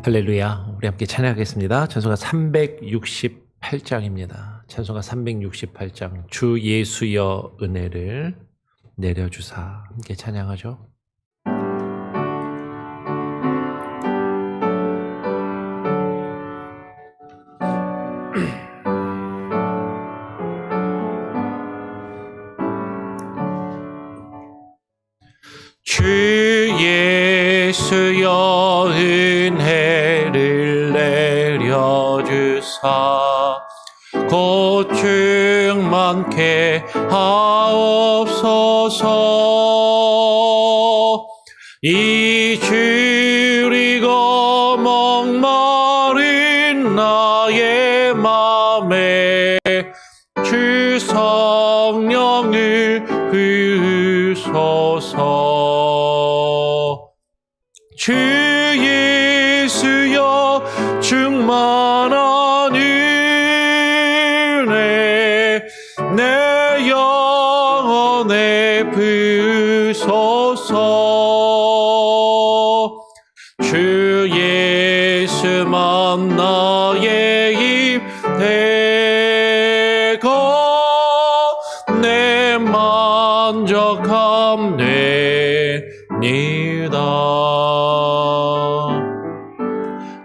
할렐루야. 우리 함께 찬양하겠습니다. 찬송가 368장입니다. 찬송가 368장. 주 예수여 은혜를 내려주사. 함께 찬양하죠. 주 예수여 은혜를 내려주사 고충 많게 하옵소서. 이주리고 목마른 나의 맘에 주 성령을 부으소서. 주 예수여 충만한 은혜 내 영혼에 부으소서. 주 예수만 나의 힘 되고 내 만족함 되니다.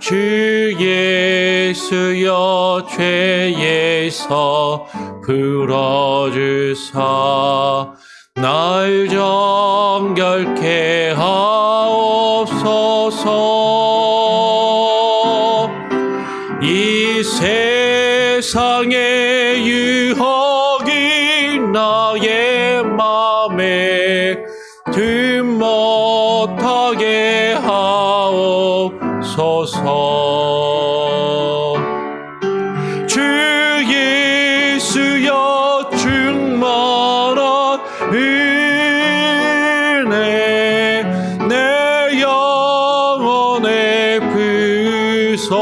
주 예수여 죄에서 풀어주사 날 정결케 하옵소서. 이 세상의 유혹이 나의 맘에 든 못하게 하옵소서. 주 예수여 충만한 은혜 내 영혼에 부으소서.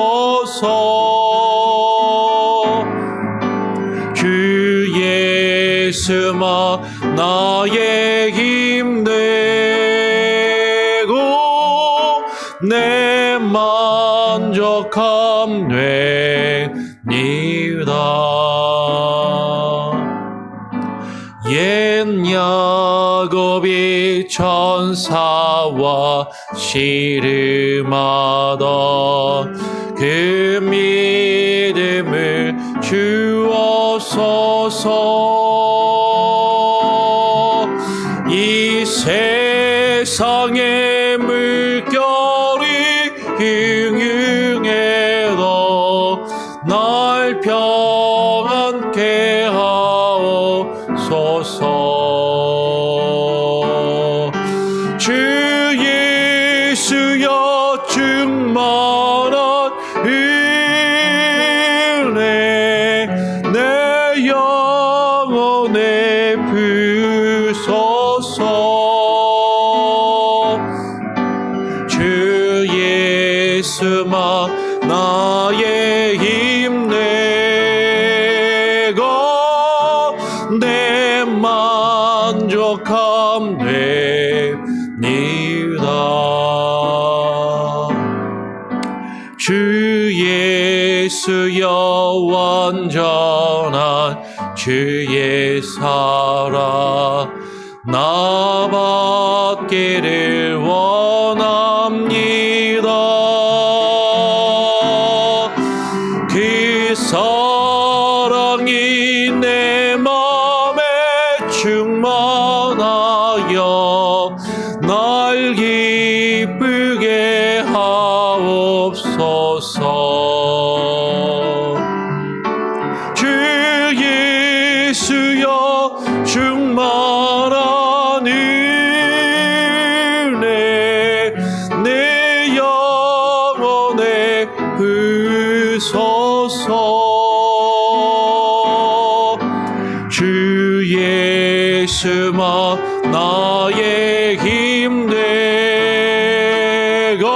주 예수만 나의 힘 되고 내 만족함 되니다. 옛 야곱이 천사와 씨름하던 그 믿음을 주옵소서. 이 세상의 물결이 흉흉해도 날 평안케 하옵소서. 주 예수여 충만한 은혜 내 영혼에 부으소서. 주 예수만 나의 힘 되고 내 만족함 되니다. 주 예수여 완전한 주의 사랑 나 받기를 원합니다. 그 사랑이 내 맘에 충만하여 날 기쁘게 하옵소서. 주 예수여 충만한 은혜 내 영혼에 부으소서. 주 예수만 나의 힘 되고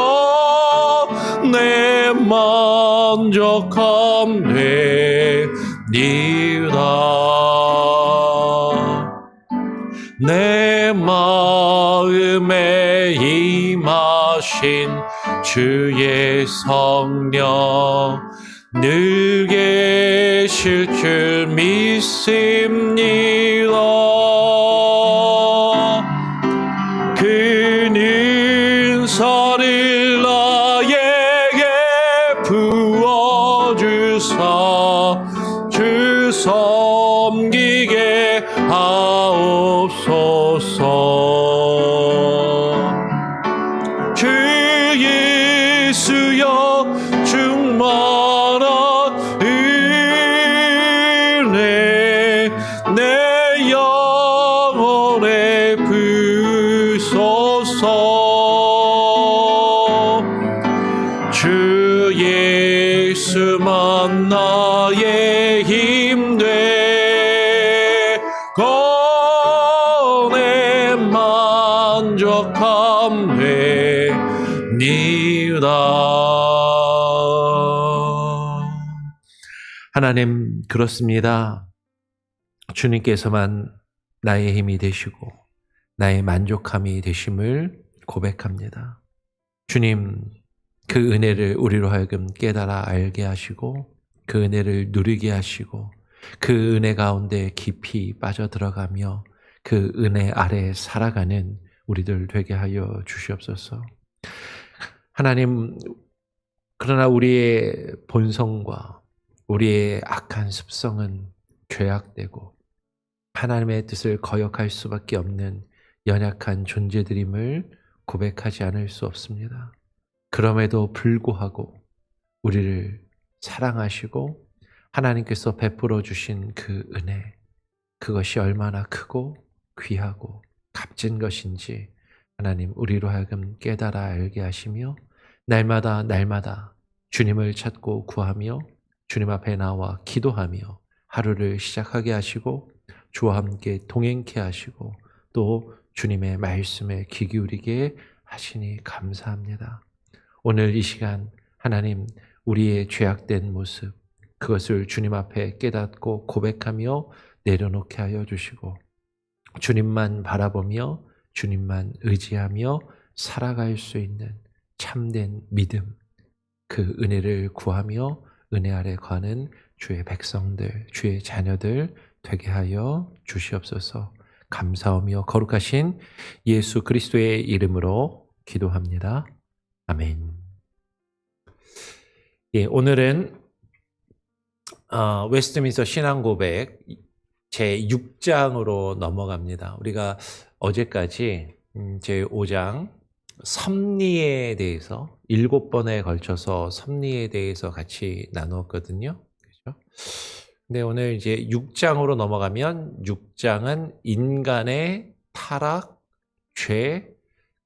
내 만족함 되니다. 내 마음에 임하신 주의 성령 늘 계실 줄 믿습니다. 그는 은사를 나에게 부어주사 주 섬기게 하옵소서. 주 예수여 충만한 은혜 내 영혼에 부소서. 주 예수만 나의 힘되 거내 만족함 되니라. 하나님, 그렇습니다. 주님께서만 나의 힘이 되시고 나의 만족함이 되심을 고백합니다. 주님, 그 은혜를 우리로 하여금 깨달아 알게 하시고 그 은혜를 누리게 하시고 그 은혜 가운데 깊이 빠져들어가며 그 은혜 아래 살아가는 우리들 되게 하여 주시옵소서. 하나님, 그러나 우리의 본성과 우리의 악한 습성은 죄악되고 하나님의 뜻을 거역할 수밖에 없는 연약한 존재들임을 고백하지 않을 수 없습니다. 그럼에도 불구하고 우리를 사랑하시고 하나님께서 베풀어 주신 그 은혜, 그것이 얼마나 크고 귀하고 값진 것인지 하나님 우리로 하여금 깨달아 알게 하시며 날마다 주님을 찾고 구하며 주님 앞에 나와 기도하며 하루를 시작하게 하시고 주와 함께 동행케 하시고 또 주님의 말씀에 귀 기울이게 하시니 감사합니다. 오늘 이 시간 하나님 우리의 죄악된 모습 그것을 주님 앞에 깨닫고 고백하며 내려놓게 하여 주시고 주님만 바라보며 주님만 의지하며 살아갈 수 있는 참된 믿음, 그 은혜를 구하며 은혜 아래 거하는 주의 백성들, 주의 자녀들 되게 하여 주시옵소서. 감사하며 거룩하신 예수 그리스도의 이름으로 기도합니다. 아멘. 예, 오늘은 웨스트민스터 신앙고백 제6장으로 넘어갑니다. 우리가 어제까지 제5장 섭리에 대해서 7번에 걸쳐서 섭리에 대해서 같이 나누었거든요. 그렇죠? 근데 오늘 이제 6장으로 넘어가면 6장은 인간의 타락, 죄,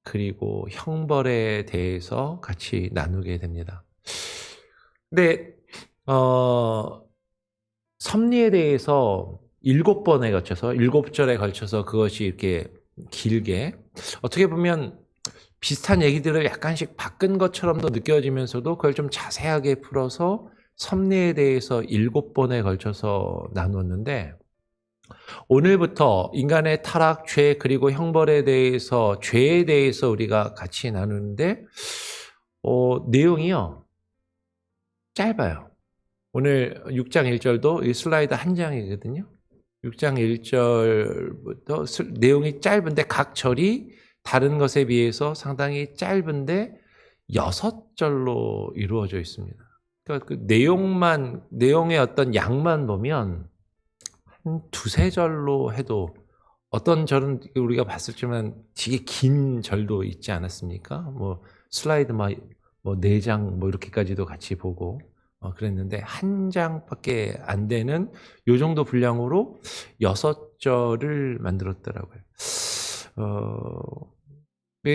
그리고 형벌에 대해서 같이 나누게 됩니다. 근데 섭리에 대해서 7번에 걸쳐서 7절에 걸쳐서 그것이 이렇게 길게 어떻게 보면 비슷한 얘기들을 약간씩 바꾼 것처럼도 느껴지면서도 그걸 좀 자세하게 풀어서 섭리에 대해서 7번에 걸쳐서 나눴는데 오늘부터 인간의 타락, 죄 그리고 형벌에 대해서 죄에 대해서 우리가 같이 나누는데 내용이요 짧아요. 오늘 6장 1절도 이 슬라이드 한 장이거든요. 6장 1절부터 내용이 짧은데 각 절이 다른 것에 비해서 상당히 짧은데 6절로 이루어져 있습니다. 그러니까 그 내용의 어떤 양만 보면 한 2-3절로 해도 어떤 절은 우리가 봤을 때는 되게 긴 절도 있지 않았습니까? 뭐 슬라이드 뭐 4장 뭐 이렇게까지도 같이 보고 그랬는데 한 장밖에 안 되는 요 정도 분량으로 6절을 만들었더라고요.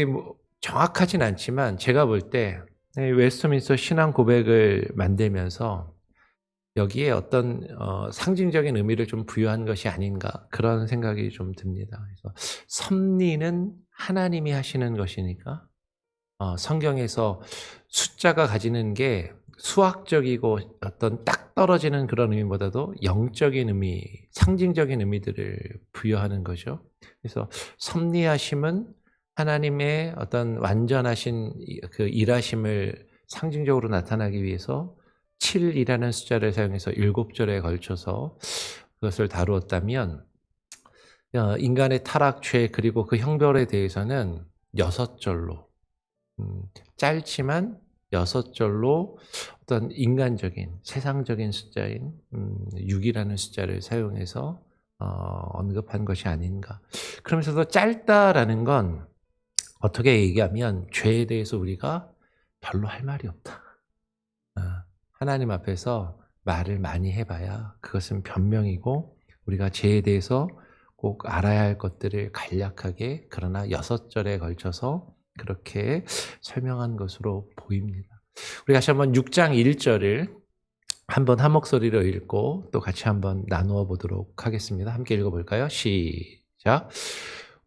뭐 정확하진 않지만 제가 볼 때 웨스트민스터 신앙 고백을 만들면서 여기에 어떤 상징적인 의미를 좀 부여한 것이 아닌가 그런 생각이 좀 듭니다. 그래서 섭리는 하나님이 하시는 것이니까 성경에서 숫자가 가지는 게 수학적이고 어떤 딱 떨어지는 그런 의미보다도 영적인 의미, 상징적인 의미들을 부여하는 거죠. 그래서 섭리하심은 하나님의 어떤 완전하신 그 일하심을 상징적으로 나타나기 위해서 7이라는 숫자를 사용해서 7절에 걸쳐서 그것을 다루었다면 인간의 타락, 죄 그리고 그 형벌에 대해서는 6절로 짧지만 6절로 어떤 인간적인 세상적인 숫자인 6이라는 숫자를 사용해서 언급한 것이 아닌가. 그러면서도 짧다라는 건 어떻게 얘기하면 죄에 대해서 우리가 별로 할 말이 없다. 하나님 앞에서 말을 많이 해봐야 그것은 변명이고 우리가 죄에 대해서 꼭 알아야 할 것들을 간략하게 그러나 6절에 걸쳐서 그렇게 설명한 것으로 보입니다. 우리 다시 한번 6장 1절을 한번 한 목소리로 읽고 또 같이 한번 나누어 보도록 하겠습니다. 함께 읽어볼까요? 시작.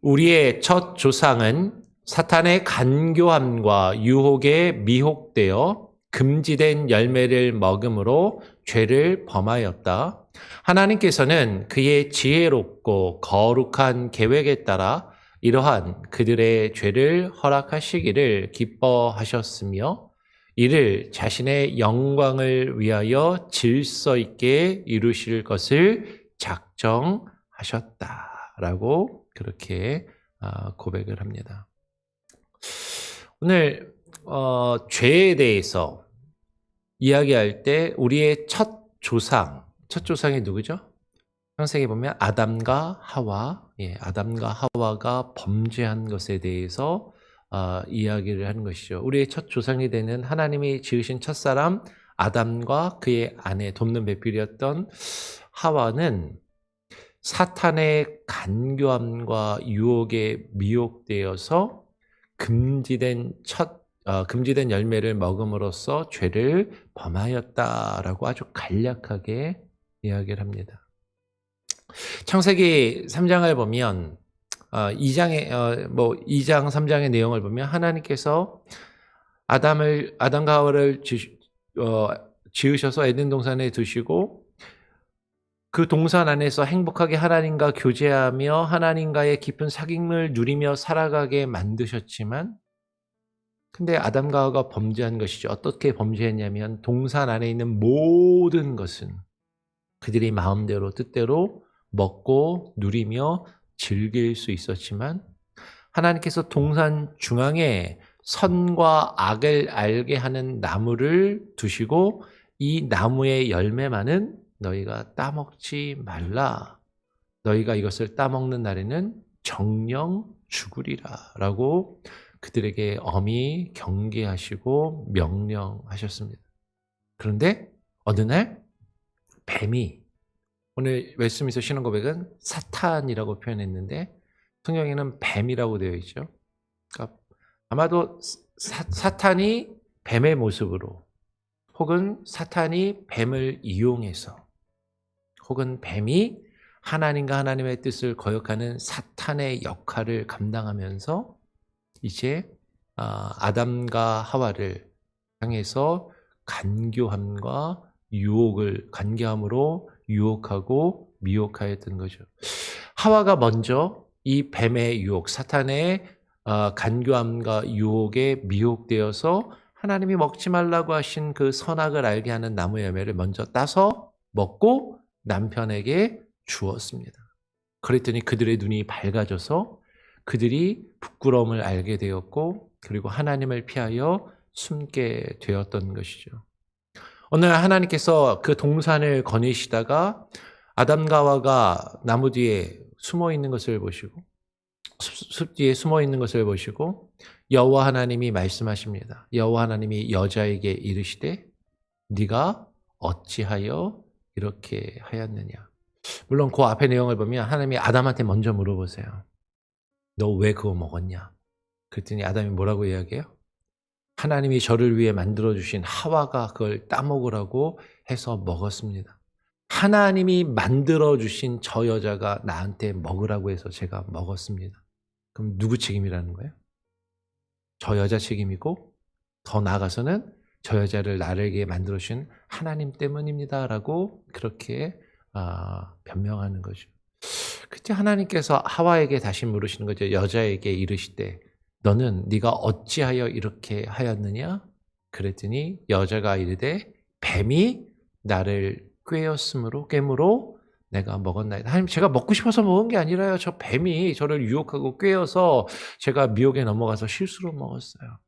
우리의 첫 조상은 사탄의 간교함과 유혹에 미혹되어 금지된 열매를 먹음으로 죄를 범하였다. 하나님께서는 그의 지혜롭고 거룩한 계획에 따라 이러한 그들의 죄를 허락하시기를 기뻐하셨으며 이를 자신의 영광을 위하여 질서 있게 이루실 것을 작정하셨다라고 그렇게 고백을 합니다. 오늘 죄에 대해서 이야기할 때 우리의 첫 조상이 누구죠? 창세기 보면 아담과 하와, 아담과 하와가 범죄한 것에 대해서 이야기를 하는 것이죠. 우리의 첫 조상이 되는 하나님이 지으신 첫사람 아담과 그의 아내 돕는 배필이었던 하와는 사탄의 간교함과 유혹에 미혹되어서 금지된 열매를 먹음으로써 죄를 범하였다라고 아주 간략하게 이야기를 합니다. 창세기 3장을 보면 2장 3장의 내용을 보면 하나님께서 아담과 하와를 지으셔서 에덴 동산에 두시고 그 동산 안에서 행복하게 하나님과 교제하며 하나님과의 깊은 사귐을 누리며 살아가게 만드셨지만 근데 아담과 하와가 범죄한 것이죠. 어떻게 범죄했냐면 동산 안에 있는 모든 것은 그들이 마음대로 뜻대로 먹고 누리며 즐길 수 있었지만 하나님께서 동산 중앙에 선과 악을 알게 하는 나무를 두시고 이 나무의 열매만은 너희가 따먹지 말라. 너희가 이것을 따먹는 날에는 정령 죽으리라 라고 그들에게 엄히 경계하시고 명령하셨습니다. 그런데 어느 날 뱀이 오늘 웨스트민스터 신앙고백은 사탄이라고 표현했는데 성경에는 뱀이라고 되어 있죠. 그러니까 아마도 사탄이 뱀의 모습으로 혹은 사탄이 뱀을 이용해서 혹은 뱀이 하나님과 하나님의 뜻을 거역하는 사탄의 역할을 감당하면서 이제 아담과 하와를 향해서 간교함과 간교함으로 유혹하고 미혹하였던 거죠. 하와가 먼저 이 뱀의 유혹, 사탄의 간교함과 유혹에 미혹되어서 하나님이 먹지 말라고 하신 그 선악을 알게 하는 나무의 열매를 먼저 따서 먹고 남편에게 주었습니다. 그랬더니 그들의 눈이 밝아져서 그들이 부끄러움을 알게 되었고 그리고 하나님을 피하여 숨게 되었던 것이죠. 어느 날 하나님께서 그 동산을 거니시다가 아담과 하와가 나무 뒤에 숨어 있는 것을 보시고 숲 뒤에 숨어 있는 것을 보시고 여호와 하나님이 말씀하십니다. 여호와 하나님이 여자에게 이르시되 네가 어찌하여 이렇게 하였느냐. 물론 그 앞의 내용을 보면 하나님이 아담한테 먼저 물어보세요. 너 왜 그거 먹었냐? 그랬더니 아담이 뭐라고 이야기해요? 하나님이 저를 위해 만들어주신 하와가 그걸 따먹으라고 해서 먹었습니다. 하나님이 만들어주신 저 여자가 나한테 먹으라고 해서 제가 먹었습니다. 그럼 누구 책임이라는 거예요? 저 여자 책임이고 더 나아가서는 저 여자를 나에게 만들어주신 하나님 때문입니다라고 그렇게 변명하는 거죠. 그때 하나님께서 하와에게 다시 물으시는 거죠. 여자에게 이르시되 너는 네가 어찌하여 이렇게 하였느냐? 그랬더니 여자가 이르되 뱀이 나를 꿰었으므로 내가 먹었나이다. 하나님, 제가 먹고 싶어서 먹은 게 아니라요. 저 뱀이 저를 유혹하고 꿰어서 제가 미혹에 넘어가서 실수로 먹었어요.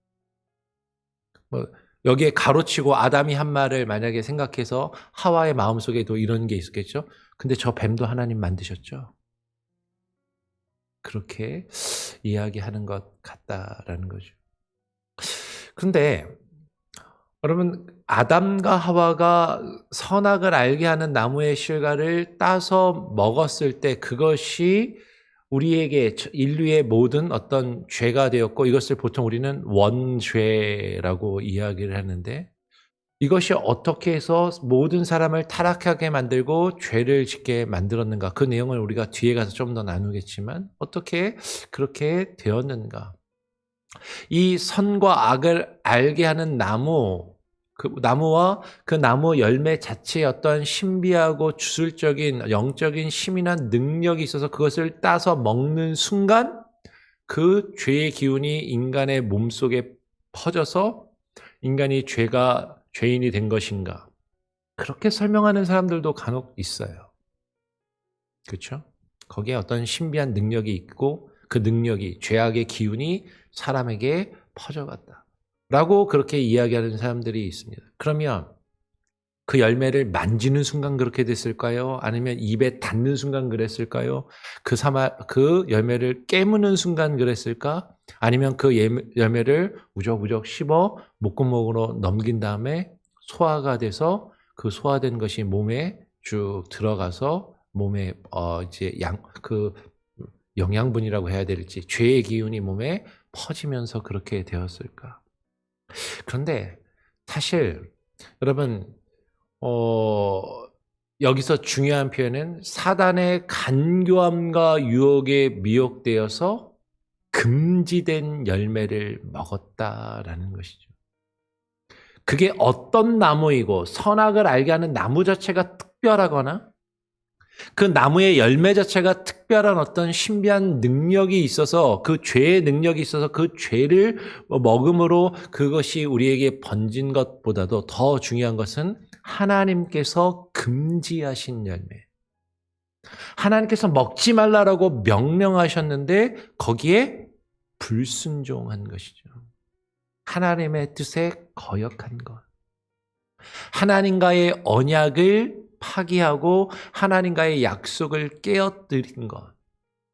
뭐 여기에 가로치고 아담이 한 말을 만약에 생각해서 하와의 마음속에도 이런 게 있었겠죠. 근데 저 뱀도 하나님 만드셨죠. 그렇게 이야기하는 것 같다라는 거죠. 그런데 여러분, 아담과 하와가 선악을 알게 하는 나무의 실과를 따서 먹었을 때 그것이 우리에게, 인류의 모든 어떤 죄가 되었고, 이것을 보통 우리는 원죄라고 이야기를 하는데, 이것이 어떻게 해서 모든 사람을 타락하게 만들고 죄를 짓게 만들었는가, 그 내용을 우리가 뒤에 가서 좀 더 나누겠지만 어떻게 그렇게 되었는가. 이 선과 악을 알게 하는 나무, 그 나무와 그 나무 열매 자체의 어떤 신비하고 주술적인 영적인 힘이나 능력이 있어서 그것을 따서 먹는 순간 그 죄의 기운이 인간의 몸속에 퍼져서 인간이 죄인이 된 것인가. 그렇게 설명하는 사람들도 간혹 있어요. 그렇죠? 거기에 어떤 신비한 능력이 있고 그 능력이, 죄악의 기운이 사람에게 퍼져갔다 라고 그렇게 이야기하는 사람들이 있습니다. 그러면 그 열매를 만지는 순간 그렇게 됐을까요? 아니면 입에 닿는 순간 그랬을까요? 그 열매를 깨무는 순간 그랬을까? 아니면 그 열매를 우적우적 씹어 목구멍으로 넘긴 다음에 소화가 돼서 그 소화된 것이 몸에 쭉 들어가서 몸에 이제 그 영양분이라고 해야 될지 죄의 기운이 몸에 퍼지면서 그렇게 되었을까? 그런데 사실 여러분, 여기서 중요한 표현은 사단의 간교함과 유혹에 미혹되어서 금지된 열매를 먹었다라는 것이죠. 그게 어떤 나무이고 선악을 알게 하는 나무 자체가 특별하거나 그 나무의 열매 자체가 특별한 어떤 신비한 능력이 있어서 그 죄의 능력이 있어서 그 죄를 먹음으로 그것이 우리에게 번진 것보다도 더 중요한 것은 하나님께서 금지하신 열매. 하나님께서 먹지 말라라고 명령하셨는데 거기에 불순종한 것이죠. 하나님의 뜻에 거역한 것. 하나님과의 언약을 파기하고 하나님과의 약속을 깨어뜨린 것.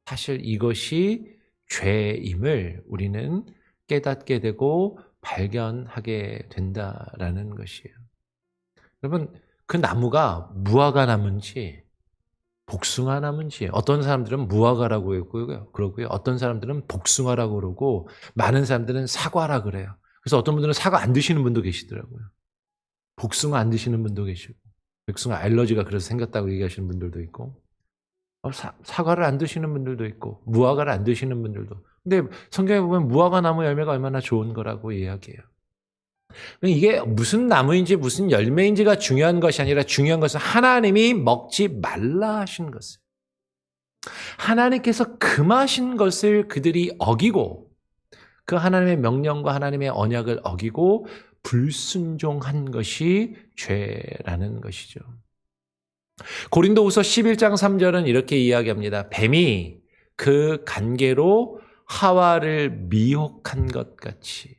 사실 이것이 죄임을 우리는 깨닫게 되고 발견하게 된다라는 것이에요. 여러분, 그 나무가 무화과 나무인지 복숭아 나무인지, 어떤 사람들은 무화과라고 그러고요. 어떤 사람들은 복숭아라고 그러고, 많은 사람들은 사과라 그래요. 그래서 어떤 분들은 사과 안 드시는 분도 계시더라고요. 복숭아 안 드시는 분도 계시고, 복숭아 알러지가 그래서 생겼다고 얘기하시는 분들도 있고, 사과를 안 드시는 분들도 있고, 무화과를 안 드시는 분들도. 근데 성경에 보면 무화과 나무 열매가 얼마나 좋은 거라고 이야기해요. 이게 무슨 나무인지 무슨 열매인지가 중요한 것이 아니라 중요한 것은 하나님이 먹지 말라 하신 것을, 하나님께서 금하신 것을 그들이 어기고 그 하나님의 명령과 하나님의 언약을 어기고 불순종한 것이 죄라는 것이죠. 고린도후서 11장 3절은 이렇게 이야기합니다. 뱀이 그 간계로 하와를 미혹한 것 같이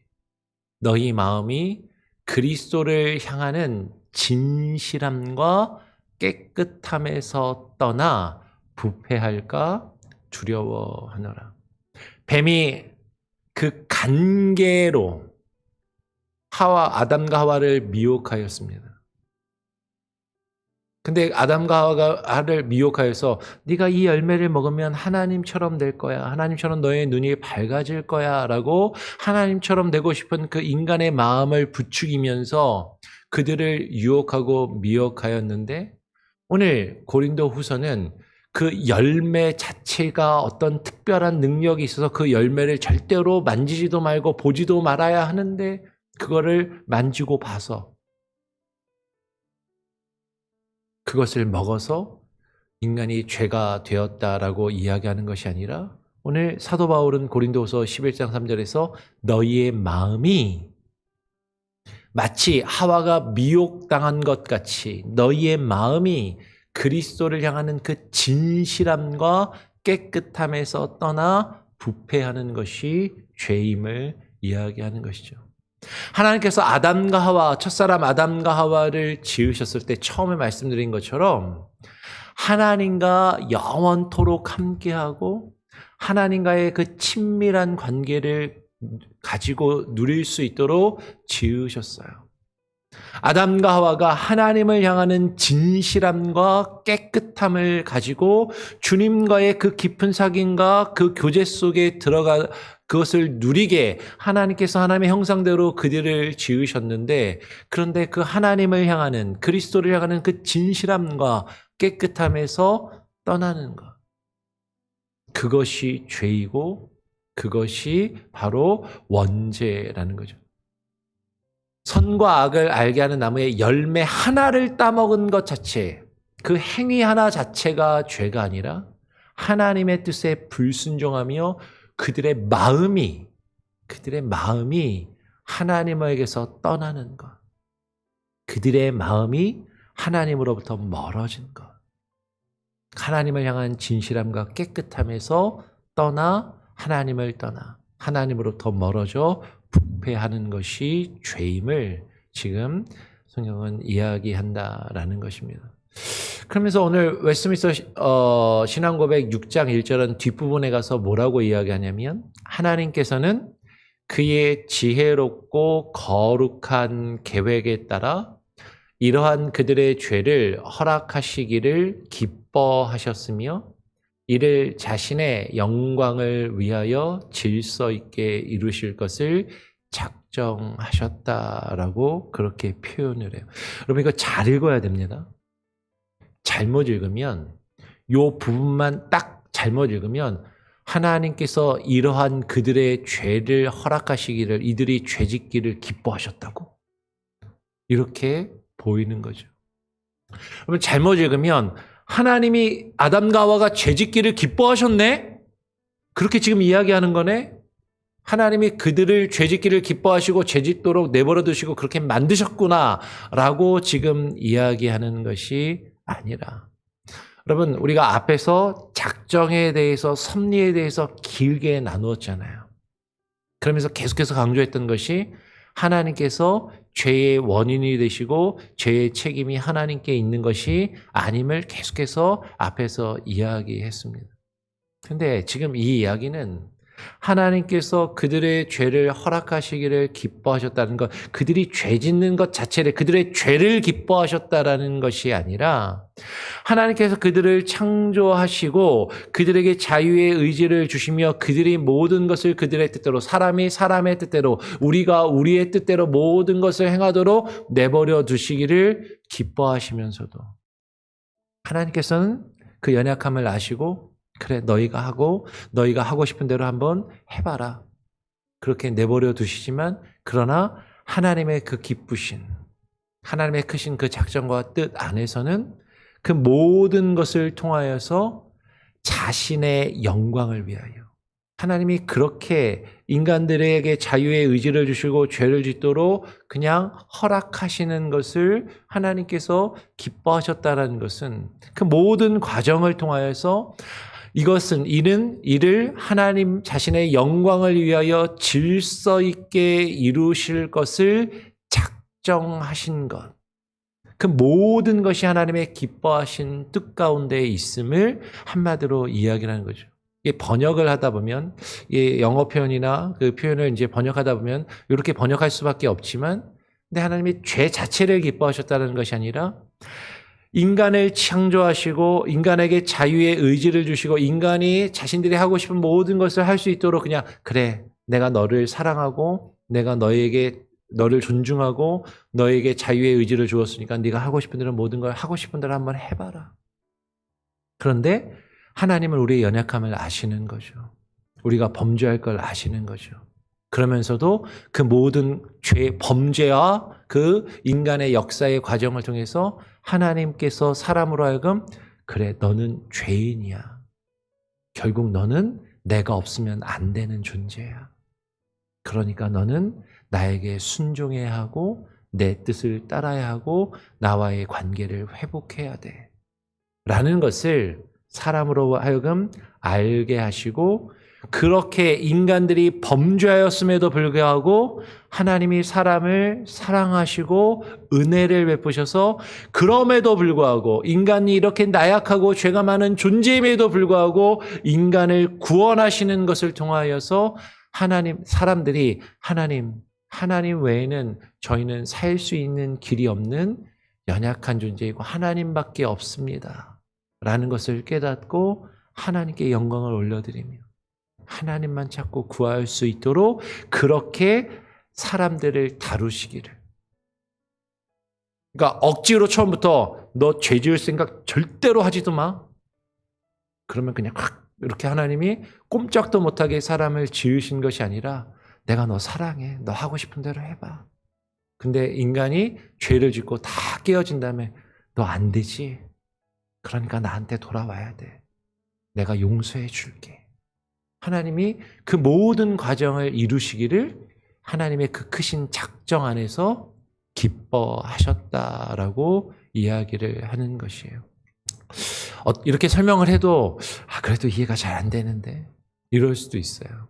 너희 마음이 그리스도를 향하는 진실함과 깨끗함에서 떠나 부패할까 두려워하노라. 뱀이 그 간계로 아담과 하와를 미혹하였습니다. 근데 아담과 하와를 미혹하여서 네가 이 열매를 먹으면 하나님처럼 될 거야. 하나님처럼 너의 눈이 밝아질 거야 라고 하나님처럼 되고 싶은 그 인간의 마음을 부추기면서 그들을 유혹하고 미혹하였는데, 오늘 고린도 후서는 그 열매 자체가 어떤 특별한 능력이 있어서 그 열매를 절대로 만지지도 말고 보지도 말아야 하는데 그거를 만지고 봐서 그것을 먹어서 인간이 죄가 되었다라고 이야기하는 것이 아니라 오늘 사도 바울은 고린도후서 11장 3절에서 너희의 마음이 마치 하와가 미혹당한 것 같이 너희의 마음이 그리스도를 향하는 그 진실함과 깨끗함에서 떠나 부패하는 것이 죄임을 이야기하는 것이죠. 하나님께서 아담과 하와, 첫사람 아담과 하와를 지으셨을 때 처음에 말씀드린 것처럼 하나님과 영원토록 함께하고 하나님과의 그 친밀한 관계를 가지고 누릴 수 있도록 지으셨어요. 아담과 하와가 하나님을 향하는 진실함과 깨끗함을 가지고 주님과의 그 깊은 사귐과 그 교제 속에 들어가 그것을 누리게 하나님께서 하나님의 형상대로 그들을 지으셨는데, 그런데 그 하나님을 향하는, 그리스도를 향하는 그 진실함과 깨끗함에서 떠나는 것, 그것이 죄이고 그것이 바로 원죄라는 거죠. 선과 악을 알게 하는 나무의 열매 하나를 따먹은 것 자체, 그 행위 하나 자체가 죄가 아니라 하나님의 뜻에 불순종하며 그들의 마음이 하나님에게서 떠나는 것, 그들의 마음이 하나님으로부터 멀어진 것, 하나님을 향한 진실함과 깨끗함에서 떠나 하나님을 떠나 하나님으로부터 멀어져 부패하는 것이 죄임을 지금 성경은 이야기한다라는 것입니다. 그러면서 오늘 웨스트민스터 신앙고백 6장 1절은 뒷부분에 가서 뭐라고 이야기하냐면, 하나님께서는 그의 지혜롭고 거룩한 계획에 따라 이러한 그들의 죄를 허락하시기를 기뻐하셨으며 이를 자신의 영광을 위하여 질서 있게 이루실 것을 작정하셨다라고 그렇게 표현을 해요. 여러분, 이거 잘 읽어야 됩니다. 잘못 읽으면, 요 부분만 딱 잘못 읽으면 하나님께서 이러한 그들의 죄를 허락하시기를, 이들이 죄짓기를 기뻐하셨다고 이렇게 보이는 거죠. 여러분, 잘못 읽으면 하나님이 아담과 하와가 죄짓기를 기뻐하셨네? 그렇게 지금 이야기하는 거네? 하나님이 그들을 죄짓기를 기뻐하시고 죄짓도록 내버려 두시고 그렇게 만드셨구나 라고 지금 이야기하는 것이 아니라, 여러분, 우리가 앞에서 작정에 대해서, 섭리에 대해서 길게 나누었잖아요. 그러면서 계속해서 강조했던 것이 하나님께서 죄의 원인이 되시고 죄의 책임이 하나님께 있는 것이 아님을 계속해서 앞에서 이야기했습니다. 그런데 지금 이 이야기는 하나님께서 그들의 죄를 허락하시기를 기뻐하셨다는 것, 그들이 죄 짓는 것 자체를, 그들의 죄를 기뻐하셨다라는 것이 아니라 하나님께서 그들을 창조하시고 그들에게 자유의 의지를 주시며 그들이 모든 것을 그들의 뜻대로, 사람이 사람의 뜻대로, 우리가 우리의 뜻대로 모든 것을 행하도록 내버려 두시기를 기뻐하시면서도 하나님께서는 그 연약함을 아시고, 그래, 너희가 하고 싶은 대로 한번 해봐라, 그렇게 내버려 두시지만, 그러나 하나님의 그 기쁘신, 하나님의 크신 그 작정과 뜻 안에서는 그 모든 것을 통하여서 자신의 영광을 위하여 하나님이 그렇게 인간들에게 자유의 의지를 주시고 죄를 짓도록 그냥 허락하시는 것을 하나님께서 기뻐하셨다는 것은, 그 모든 과정을 통하여서 이를 하나님 자신의 영광을 위하여 질서 있게 이루실 것을 작정하신 것, 그 모든 것이 하나님의 기뻐하신 뜻 가운데 있음을 한마디로 이야기하는 거죠. 번역을 하다 보면, 영어 표현이나 그 표현을 이제 번역하다 보면 이렇게 번역할 수밖에 없지만, 근데 하나님이 죄 자체를 기뻐하셨다는 것이 아니라 인간을 창조하시고 인간에게 자유의 의지를 주시고 인간이 자신들이 하고 싶은 모든 것을 할 수 있도록 그냥, 그래, 내가 너를 사랑하고 내가 너를 존중하고 너에게 자유의 의지를 주었으니까 네가 하고 싶은 대로 모든 걸 하고 싶은 대로 한번 해봐라. 그런데 하나님은 우리의 연약함을 아시는 거죠. 우리가 범죄할 걸 아시는 거죠. 그러면서도 그 모든 범죄와 그 인간의 역사의 과정을 통해서 하나님께서 사람으로 하여금, 그래, 너는 죄인이야, 결국 너는 내가 없으면 안 되는 존재야. 그러니까 너는 나에게 순종해야 하고 내 뜻을 따라야 하고 나와의 관계를 회복해야 돼. 라는 것을 사람으로 하여금 알게 하시고, 그렇게 인간들이 범죄하였음에도 불구하고 하나님이 사람을 사랑하시고 은혜를 베푸셔서, 그럼에도 불구하고 인간이 이렇게 나약하고 죄가 많은 존재임에도 불구하고 인간을 구원하시는 것을 통하여서 사람들이 하나님 외에는 저희는 살 수 있는 길이 없는 연약한 존재이고 하나님밖에 없습니다 라는 것을 깨닫고 하나님께 영광을 올려드리며 하나님만 찾고 구할 수 있도록 그렇게 사람들을 다루시기를. 그러니까 억지로 처음부터 너 죄 지을 생각 절대로 하지도 마. 그러면 그냥 확 이렇게 하나님이 꼼짝도 못하게 사람을 지으신 것이 아니라, 내가 너 사랑해. 너 하고 싶은 대로 해봐. 근데 인간이 죄를 짓고 다 깨어진 다음에 너 안 되지. 그러니까 나한테 돌아와야 돼. 내가 용서해 줄게. 하나님이 그 모든 과정을 이루시기를 하나님의 그 크신 작정 안에서 기뻐하셨다라고 이야기를 하는 것이에요. 이렇게 설명을 해도 그래도 이해가 잘 안 되는데 이럴 수도 있어요.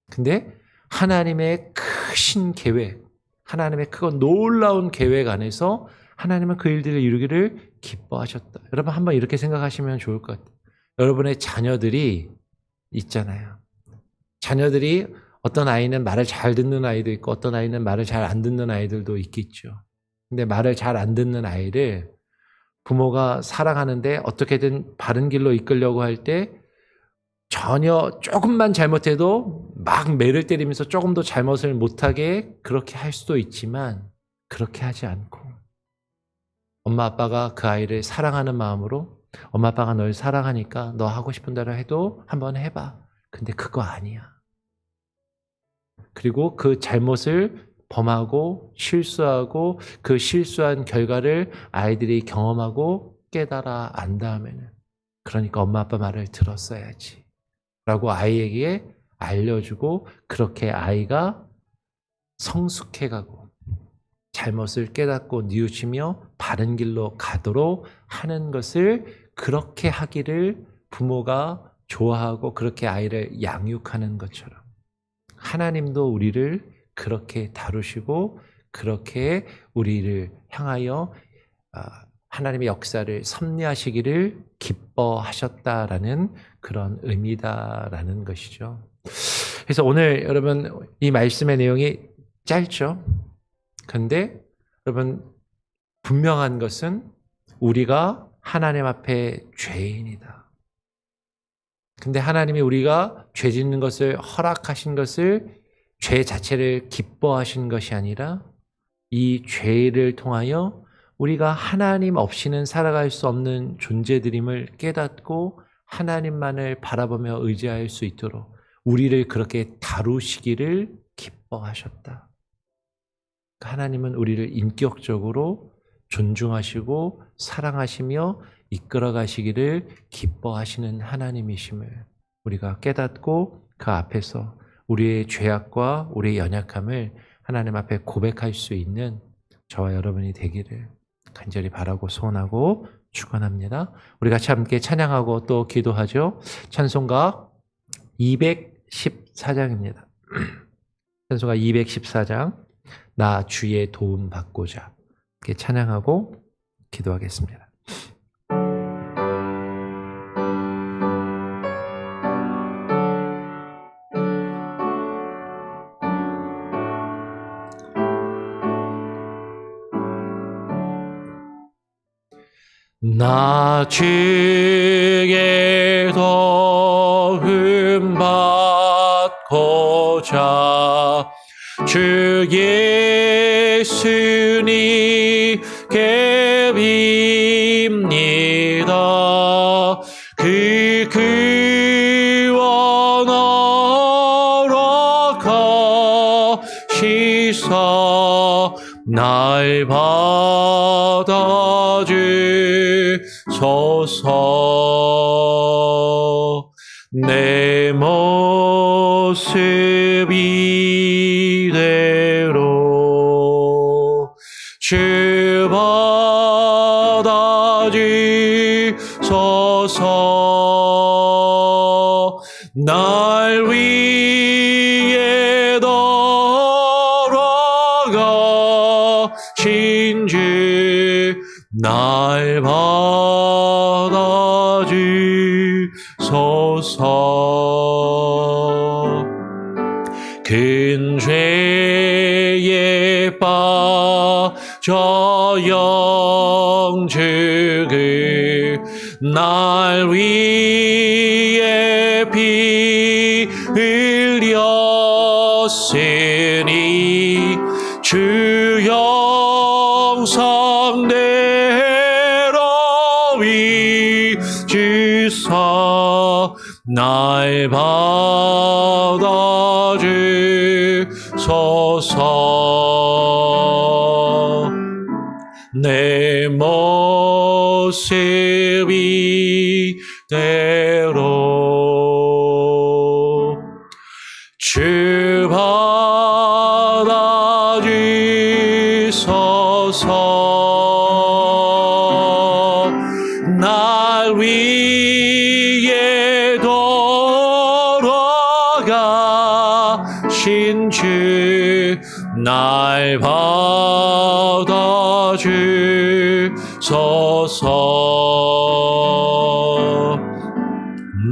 근데 하나님의 크신 계획, 하나님의 크고 놀라운 계획 안에서 하나님은 그 일들을 이루기를 기뻐하셨다. 여러분 한번 이렇게 생각하시면 좋을 것 같아요. 여러분의 자녀들이 있잖아요. 자녀들이 어떤 아이는 말을 잘 듣는 아이도 있고 어떤 아이는 말을 잘 안 듣는 아이들도 있겠죠. 근데 말을 잘 안 듣는 아이를 부모가 사랑하는데 어떻게든 바른 길로 이끌려고 할 때 전혀 조금만 잘못해도 막 매를 때리면서 조금도 잘못을 못하게 그렇게 할 수도 있지만, 그렇게 하지 않고 엄마 아빠가 그 아이를 사랑하는 마음으로, 엄마 아빠가 널 사랑하니까 너 하고 싶은 대로 해도 한번 해봐. 근데 그거 아니야. 그리고 그 잘못을 범하고 실수하고 그 실수한 결과를 아이들이 경험하고 깨달아 안 다음에는, 그러니까 엄마 아빠 말을 들었어야지 라고 아이에게 알려주고, 그렇게 아이가 성숙해가고 잘못을 깨닫고 뉘우치며 바른 길로 가도록 하는 것을, 그렇게 하기를 부모가 좋아하고 그렇게 아이를 양육하는 것처럼 하나님도 우리를 그렇게 다루시고 그렇게 우리를 향하여 하나님의 역사를 섭리하시기를 기뻐하셨다라는 그런 의미다라는 것이죠. 그래서 오늘 여러분 이 말씀의 내용이 짧죠. 그런데 여러분 분명한 것은 우리가 하나님 앞에 죄인이다. 근데 하나님이 우리가 죄 짓는 것을 허락하신 것을, 죄 자체를 기뻐하신 것이 아니라 이 죄를 통하여 우리가 하나님 없이는 살아갈 수 없는 존재들임을 깨닫고 하나님만을 바라보며 의지할 수 있도록 우리를 그렇게 다루시기를 기뻐하셨다. 하나님은 우리를 인격적으로 존중하시고 사랑하시며 이끌어 가시기를 기뻐하시는 하나님이심을 우리가 깨닫고 그 앞에서 우리의 죄악과 우리의 연약함을 하나님 앞에 고백할 수 있는 저와 여러분이 되기를 간절히 바라고 소원하고 축원합니다. 우리 같이 함께 찬양하고 또 기도하죠. 찬송가 214장입니다. 찬송가 214장, 나 주의 도움 받고자, 이렇게 찬양하고 기도하겠습니다. 나 주의 도움 받고자 주 예수님께 빕니다. 그 구원하러 가시사 날 받아주소서. 내 모습 이대로 주 받아주소서. 날 위해 돌아가신 주 날 받아주소서. 큰 죄에 빠져 영죽을 날 위해 피 흘렸으니 주 영상대로 위주사 날 받아주소서. 내 모습 이대로 주 받아주소서. 날 위해 돌아가신 주 날 받아주소서.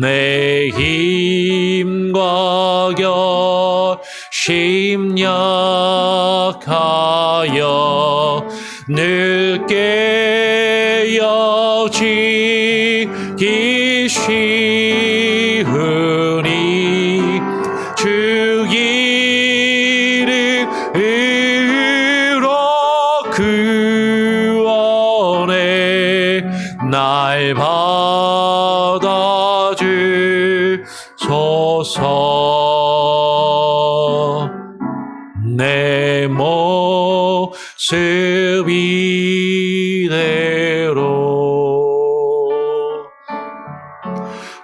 내 힘과 결심 약하여 늘 깨어지기 쉬우니 주 이름으로 구원해 날 받아주소서. 내 모습 이대로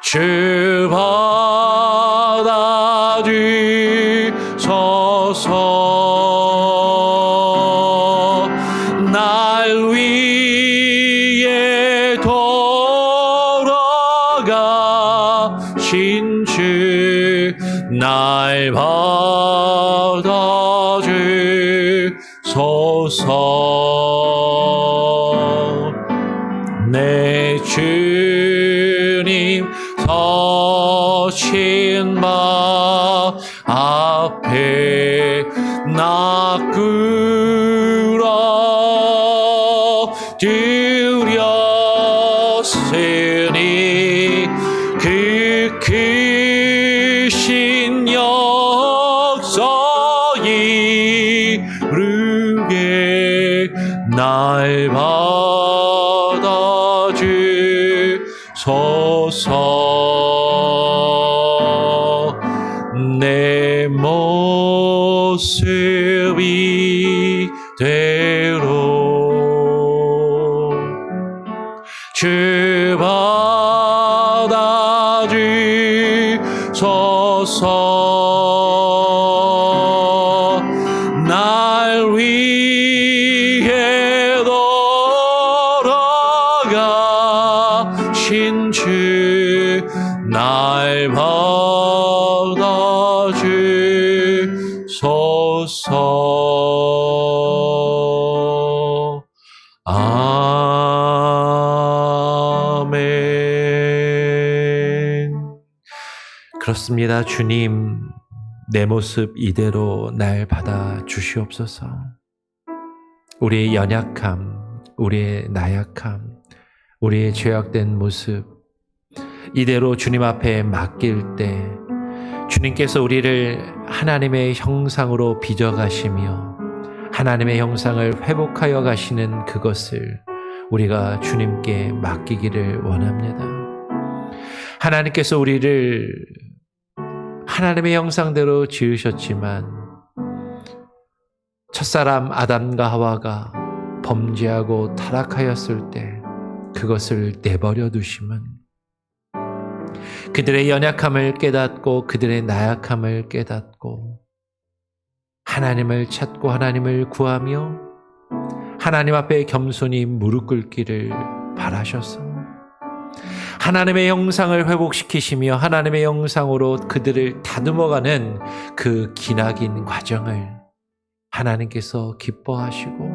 주 받아주소서. 날 위해 돌아가신 주 날 받아주소서. 내 주님 서신 바 앞에 나 끌어들였으니 그 크신 역사 이루게 날 받아주소서. 내 모습 이대로 주 받아주소서. 날 위해 돌아가신 주 날 받아주소서. 아멘. 그렇습니다. 주님, 내 모습 이대로 날 받아주시옵소서. 우리의 연약함, 우리의 나약함, 우리의 죄악된 모습 이대로 주님 앞에 맡길 때 주님께서 우리를 하나님의 형상으로 빚어가시며 하나님의 형상을 회복하여 가시는 그것을 우리가 주님께 맡기기를 원합니다. 하나님께서 우리를 하나님의 형상대로 지으셨지만 첫사람 아담과 하와가 범죄하고 타락하였을 때 그것을 내버려 두심은 그들의 연약함을 깨닫고 그들의 나약함을 깨닫고 하나님을 찾고 하나님을 구하며 하나님 앞에 겸손히 무릎 꿇기를 바라셔서 하나님의 형상을 회복시키시며 하나님의 형상으로 그들을 다듬어가는 그 기나긴 과정을 하나님께서 기뻐하시고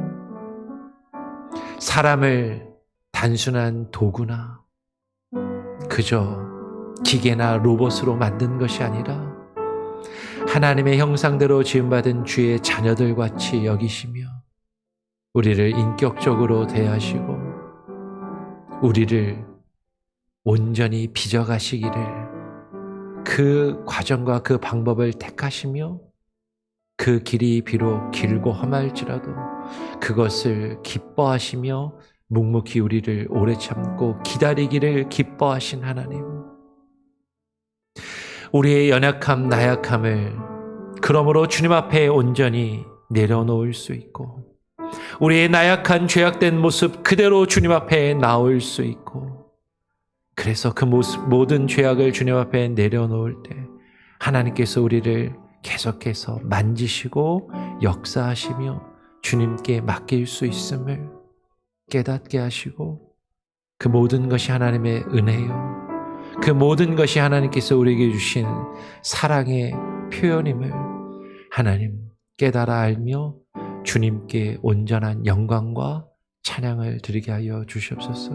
사람을 단순한 도구나 그저 기계나 로봇으로 만든 것이 아니라 하나님의 형상대로 지음받은 주의 자녀들 같이 여기시며 우리를 인격적으로 대하시고 우리를 온전히 빚어가시기를 그 과정과 그 방법을 택하시며 그 길이 비록 길고 험할지라도 그것을 기뻐하시며 묵묵히 우리를 오래 참고 기다리기를 기뻐하신 하나님, 우리의 연약함, 나약함을 그러므로 주님 앞에 온전히 내려놓을 수 있고 우리의 나약한 죄악된 모습 그대로 주님 앞에 나올 수 있고 그래서 그 모든 죄악을 주님 앞에 내려놓을 때 하나님께서 우리를 계속해서 만지시고 역사하시며 주님께 맡길 수 있음을 깨닫게 하시고 그 모든 것이 하나님의 은혜요 그 모든 것이 하나님께서 우리에게 주신 사랑의 표현임을 하나님 깨달아 알며 주님께 온전한 영광과 찬양을 드리게 하여 주시옵소서.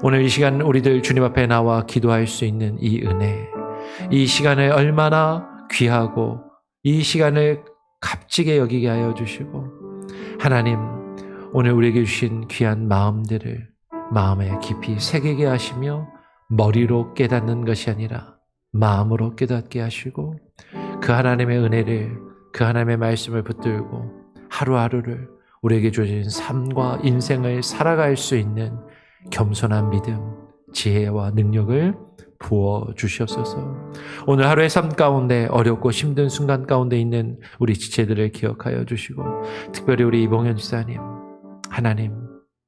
오늘 이 시간 우리들 주님 앞에 나와 기도할 수 있는 이 은혜, 이 시간을 얼마나 귀하고 이 시간을 값지게 여기게 하여 주시고 하나님 오늘 우리에게 주신 귀한 마음들을 마음에 깊이 새기게 하시며 머리로 깨닫는 것이 아니라 마음으로 깨닫게 하시고 그 하나님의 은혜를 그 하나님의 말씀을 붙들고 하루하루를 우리에게 주어진 삶과 인생을 살아갈 수 있는 겸손한 믿음, 지혜와 능력을 부어주시옵소서. 오늘 하루의 삶 가운데 어렵고 힘든 순간 가운데 있는 우리 지체들을 기억하여 주시고 특별히 우리 이봉현 지사님 하나님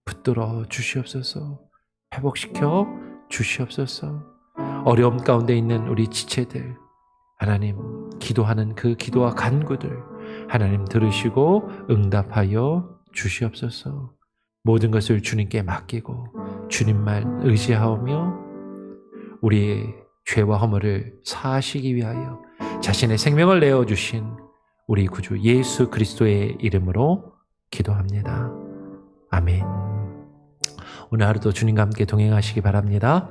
붙들어 주시옵소서. 회복시켜 주시옵소서. 어려움 가운데 있는 우리 지체들 하나님 기도하는 그 기도와 간구들 하나님 들으시고 응답하여 주시옵소서. 모든 것을 주님께 맡기고 주님만 의지하며 우리의 죄와 허물을 사하시기 위하여 자신의 생명을 내어주신 우리 구주 예수 그리스도의 이름으로 기도합니다. 아멘. 오늘 하루도 주님과 함께 동행하시기 바랍니다.